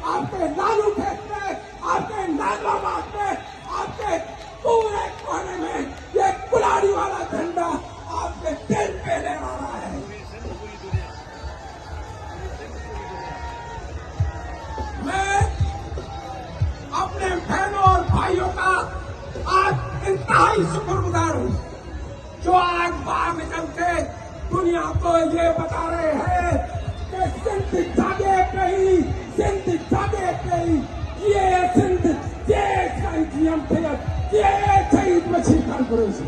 आपके लालू खेत में, आपके नागराबाद में, आपके पूरे कोने में ये कुल्हाड़ी वाला झंडा आपके दिल पे लहरा रहा है। मैं अपने बहनों और भाइयों का आज इंतहाई शुक्रगुजार हूं, जो आज बामिजम से दुनिया को ये बता रहे हैं कि सिंध जागे नहीं, सिंध जागे नहीं, ये सिंध, ये शहीद थे, ये शहीद मशीह कॉन्फ्रेंस।